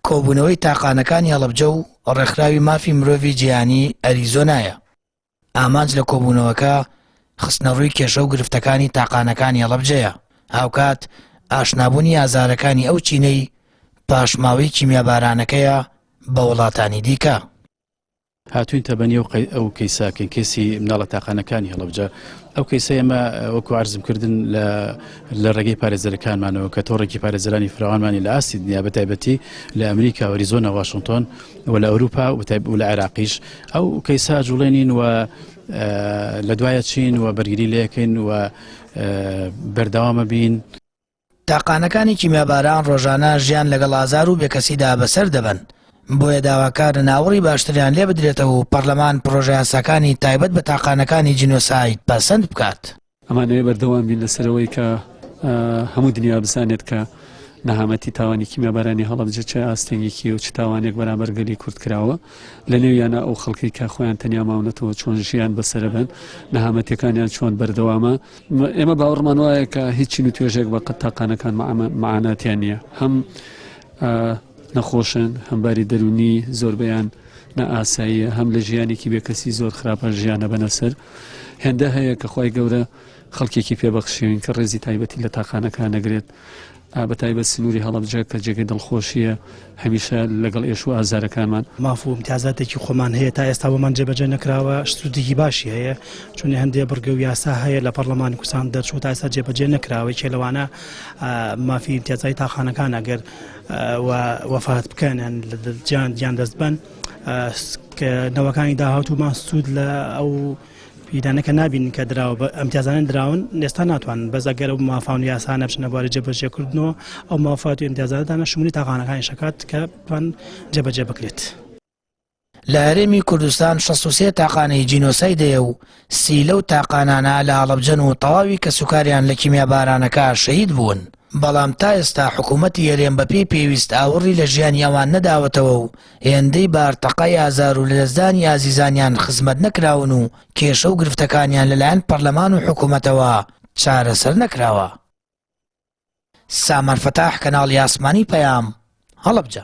کۆبوونەوەی تاقانەکانی هەڵەبجە و ڕێکخراوی مافی مرۆڤی جیهانی ئەریزۆنایە. ئامانج لە کۆبوونەوەکە خستنەڕووی کێشە و گرفتەکانی تاقانەکانی هەڵەبجەیە، هاوکات ئاشنابوونی ئازارەکانی ئەو چینەی پاشماوەی کیمیابارانەکەیە بە وڵاتانی دیکە. هاتوین تەبەنی ئەو کەیساکەن کێسی مناڵە تاقانەکانی هەڵەبجە. ئەو کەیسە ئێمە وەکو عرزمکردن لە ڕێگەی پارێزەرەکانمانەوە کە تۆڕێکی پارێزەرانی فراوانمانی لە ئاستی دنیا بە تایبەتی لە ئەمریکا و ئەریزۆنا واشنگتۆن و لە ئەوروپا و لە عێراقیش ئەو کەیسا جوڵێنین و لە دوایە چین و بەرگری لەکەین و بەردەوامە بین. تاقانەکانی کیمیاباران ڕۆژانە ژیان لەگەڵ ئازار و بێکەسیدا بەسەر دەبن، بۆیە داواکارە ناوەڕی باشتریان لێ بدرێتەوە و پەرلەمان پرۆژە یاساکانی تایبەت بە تاقانەکانی جینۆساید پەسەند بکات. ئەمانەوەی بەردەوام بین لەسەرەوەی کە هەموو دنیا بزانێت کە نەهامەتی تاوانی کیمیابارانی هەڵەبجە چه ئاستەنگێکی و چ تاوانێک بەرامبەر گەلی کورد کراوە لە نێویانە ئەو خەڵکی کە خۆیان تەنیا ماونەتەوە چۆن ژیان بەسەر بن، نەهامەتیەکانیان چۆن بەردەوامە. ئێمە باوەڕمان وایە کە هیچی و توێژێک بە تاقانەکان معاناتیان نییە، هەم نەخۆشن، هەمباری دەرونی زۆربیان نە ئاساییە، هەم لە ژیانێکی بێکەسی زۆر خراپە ژیانە بەنەسەر. هێندە هەیە کە خی گەورە خەڵکێکی پێبەخشیوین کە ڕێزی تایبەتی لە تاقانەکان نەگرێت، بە تایبەت سنووری هەڵەبجە کە جێگەی دڵخۆشیە هەمیشە لەگەڵ ئێش و ئازارەکانمان. مافوو امتیازاتێکی خۆمان هەیە تا ئێستا بۆمان جێبەجێ نەکراوە، شتودێکی باشی هەیە چون هەندێک بڕگە و یاسا هەیە لە پەرلەمانی کوردستان دەرچوو تا ئێستا جێبەجێ نەکراوە، کێ لەوانە مافی امتیازاتی تاقانەکان ئەگەر وەفات بکەن لە گیان دەست بن کە نەوەکانی داهاتوومان سوود لە ئەو پیدانەکە نبین کە دراوە بە ئەمتیازانە دراون ئێستا ناتوانن بەس ئەگەر ئەو مافاون یاسانە بچنە بوارە جێبەجێکردنەوە ئەو مافات و ئەمتیازانەدانە شمولی تاقانەکانی شکات کە توان جێبەجێ بکرێت. لە هەرێمی کوردستان 63 تاقانەی جینۆسایدەیە و 30 لەو تاقانانە لە هەڵەبجەن و تەواوی کە سوکاریان لە کیمیابارانەکە شەهید بوون، بەڵام تا ئێستا حکوومەتی هەرێم بەپێی پێویست ئاوەڕی لە ژیانی ئەوان نەداوەتەوە و هێندەی بارتەقای ئازار و لەدەستدانی ئازیزانیان خزمەت نەکراون و کێشە و گرفتەکانیان لەلایەن پەرلەمان و حکوومەتەوە چارەسەر نەکراوە. سامان فەتاح، کەناڵی ئاسمانی پەیام، هەڵەبجە.